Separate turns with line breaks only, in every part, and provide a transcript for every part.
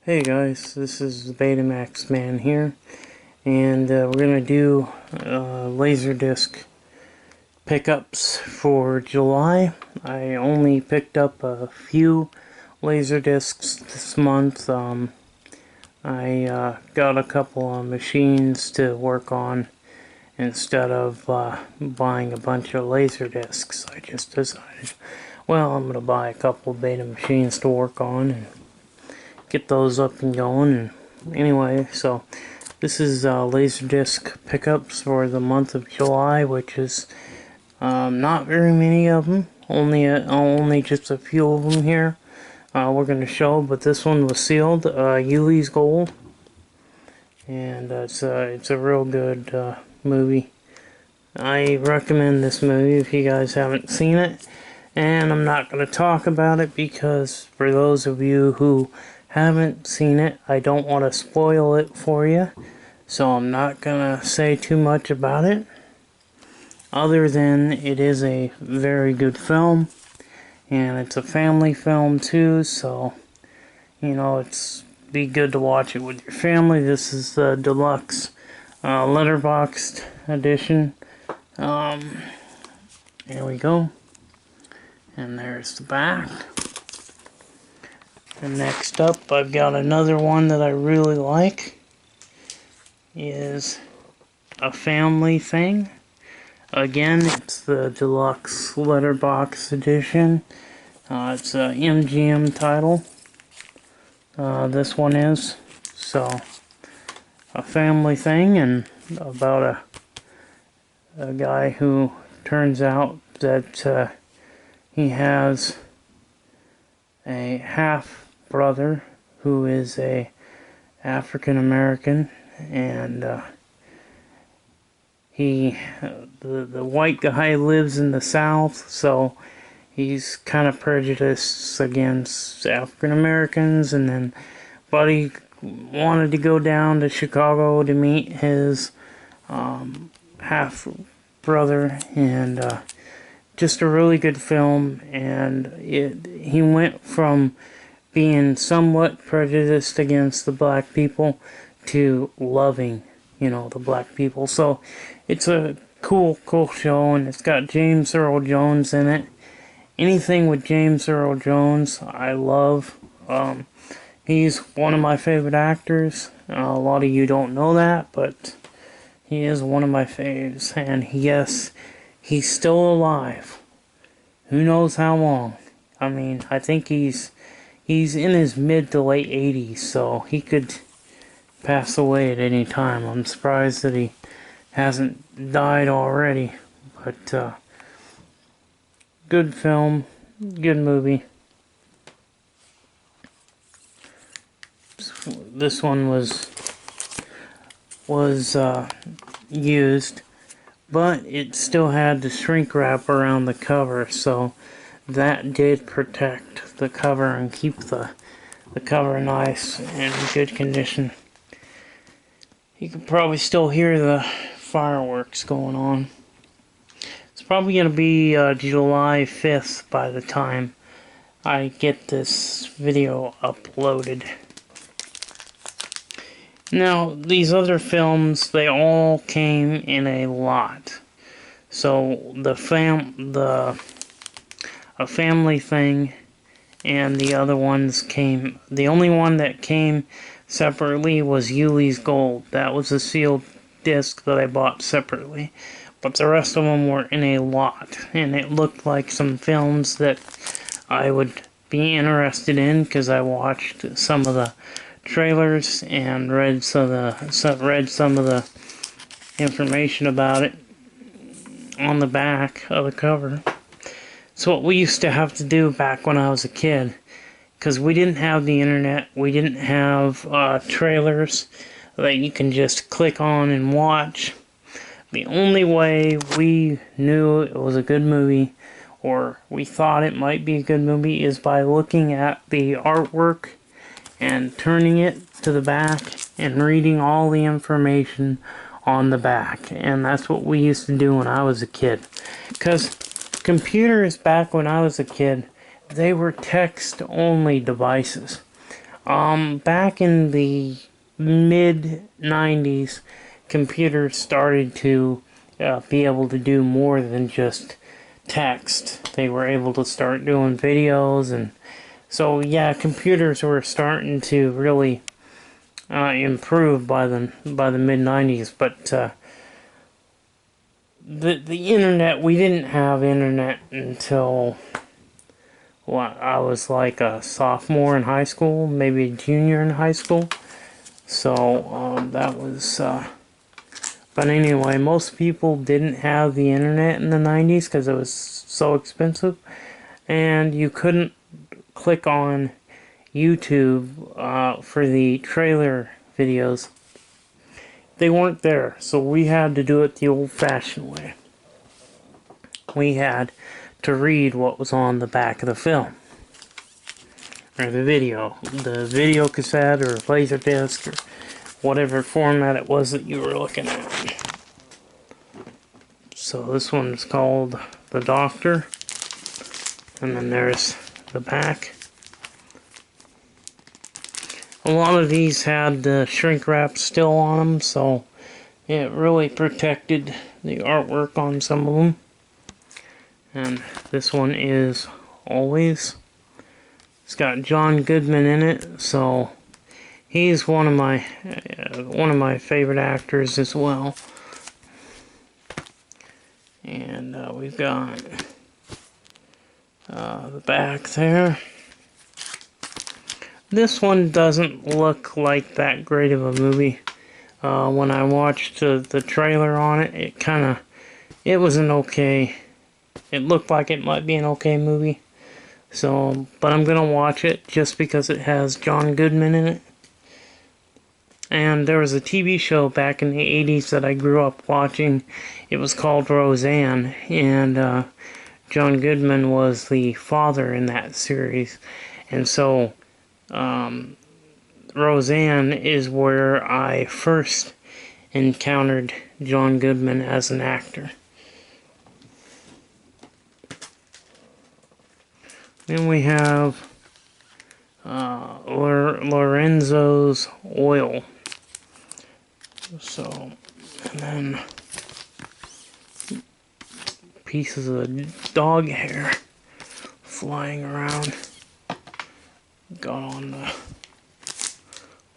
Hey guys, this is the Betamax Man here, and we're going to do LaserDisc pickups for July. I only picked up a few LaserDiscs this month. I got a couple of machines to work on instead of buying a bunch of LaserDiscs. I just decided, well, I'm going to buy a couple of beta machines to work on and get those up and going. And anyway, so this is LaserDisc pickups for the month of July, which is not very many of them, only just a few of them here we're going to show. But this one was sealed Yuli's Gold, and it's a real good movie. I recommend this movie if you guys haven't seen it, and I'm not going to talk about it because for those of you who haven't seen it, I don't want to spoil it for you, so I'm not gonna say too much about it, other than it is a very good film, and it's a family film too, so you know, it's be good to watch it with your family. This is the deluxe letterboxed edition. There we go, and there's the back. And next up, I've got another one that I really like. Is a family thing. Again, it's the deluxe letterbox edition. It's a MGM title. This one is. So, a family thing, and about a guy who turns out that he has a half brother who is a African American, and the white guy lives in the South, so he's kind of prejudiced against African Americans. And then Buddy wanted to go down to Chicago to meet his half brother, and just a really good film. And he went from being somewhat prejudiced against the black people to loving, you know, the black people. So it's a cool show, and it's got James Earl Jones in it. Anything with James Earl Jones, I love. He's one of my favorite actors. A lot of you don't know that, but he is one of my faves. And yes, he's still alive. Who knows how long? I mean, I think he's in his mid to late 80s, so he could pass away at any time. I'm surprised that he hasn't died already. But good film, good movie. This one was used, but it still had the shrink wrap around the cover, so that did protect the cover and keep the cover nice and in good condition. You can probably still hear the fireworks going on. It's probably going to be July 5th by the time I get this video uploaded. Now, these other films, they all came in a lot. So a family thing, and the other ones came. The only one that came separately was Yuli's Gold. That was a sealed disc that I bought separately, but the rest of them were in a lot, and it looked like some films that I would be interested in because I watched some of the trailers and read some of the information about it on the back of the cover. It's what we used to have to do back when I was a kid, because we didn't have the internet, we didn't have trailers that you can just click on and watch. The only way we knew it was a good movie, or we thought it might be a good movie, is by looking at the artwork and turning it to the back and reading all the information on the back. And that's what we used to do when I was a kid. Because computers back when I was a kid, they were text-only devices. Back in the mid-90s, computers started to be able to do more than just text. They were able to start doing videos, and so yeah, computers were starting to really improve by the mid-90s. But the internet, we didn't have internet until I was like a sophomore in high school, maybe a junior in high school. So that was. But anyway, most people didn't have the internet in the 90s because it was so expensive, and you couldn't click on YouTube for the trailer videos. They weren't there, so we had to do it the old-fashioned way. We had to read what was on the back of the film, or the video cassette or LaserDisc, or whatever format it was that you were looking at. So this one's called The Doctor, and then there's the back. A lot of these had the shrink wrap still on them, so it really protected the artwork on some of them. And this one is Always. It's got John Goodman in it, so he's one of my favorite actors as well. And we've got the back there. This one doesn't look like that great of a movie. When I watched the trailer on it, it was an okay. It looked like it might be an okay movie. So, but I'm gonna watch it just because it has John Goodman in it. And there was a TV show back in the 80s that I grew up watching. It was called Roseanne, and John Goodman was the father in that series. And so Roseanne is where I first encountered John Goodman as an actor. Then we have Lorenzo's Oil. So, and then pieces of dog hair flying around. Got on the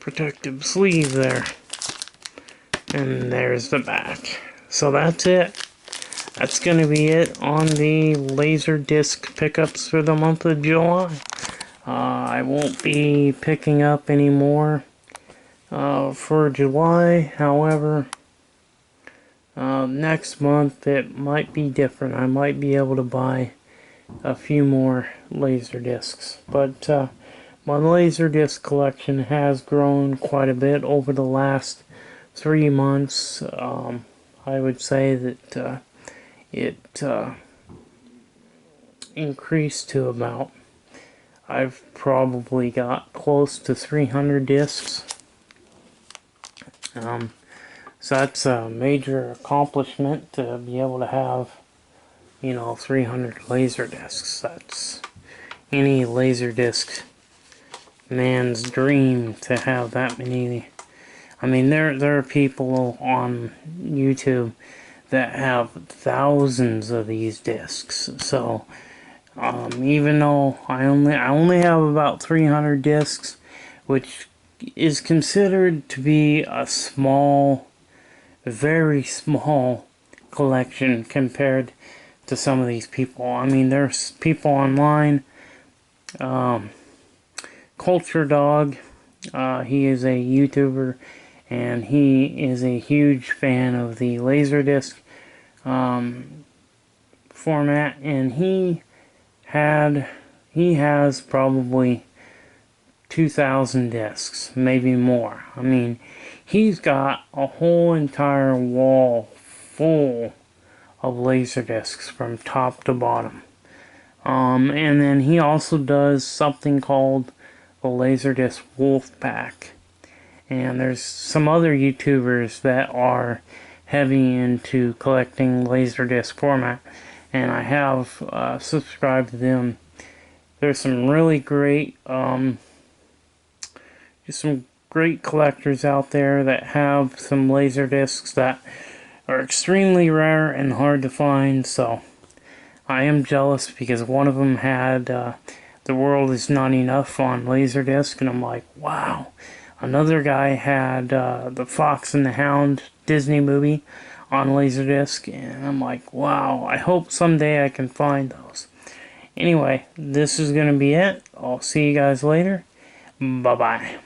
protective sleeve there. And there's the back. So that's it. That's going to be it on the LaserDisc pickups for the month of July. I won't be picking up any more for July. However, next month it might be different. I might be able to buy a few more LaserDiscs. But my LaserDisc collection has grown quite a bit over the last 3 months. I would say that it increased to about, I've probably got close to 300 discs. So that's a major accomplishment to be able to have, 300 LaserDiscs. That's any LaserDisc man's dream to have that many. I mean, there are people on YouTube that have thousands of these discs. So even though I only have about 300 discs, which is considered to be a small, very small collection compared to some of these people. I mean, there's people online. Culture Dog, he is a YouTuber, and he is a huge fan of the LaserDisc format, and he has probably 2,000 discs, maybe more. I mean, he's got a whole entire wall full of LaserDiscs from top to bottom. And then he also does something called the LaserDisc Wolf Pack. And there's some other YouTubers that are heavy into collecting LaserDisc format, and I have subscribed to them. There's some really great some great collectors out there that have some LaserDiscs that are extremely rare and hard to find, so I am jealous because one of them had The World Is Not Enough on LaserDisc, and I'm like, wow. Another guy had the Fox and the Hound Disney movie on LaserDisc, and I'm like, wow, I hope someday I can find those. Anyway, this is going to be it. I'll see you guys later. Bye-bye.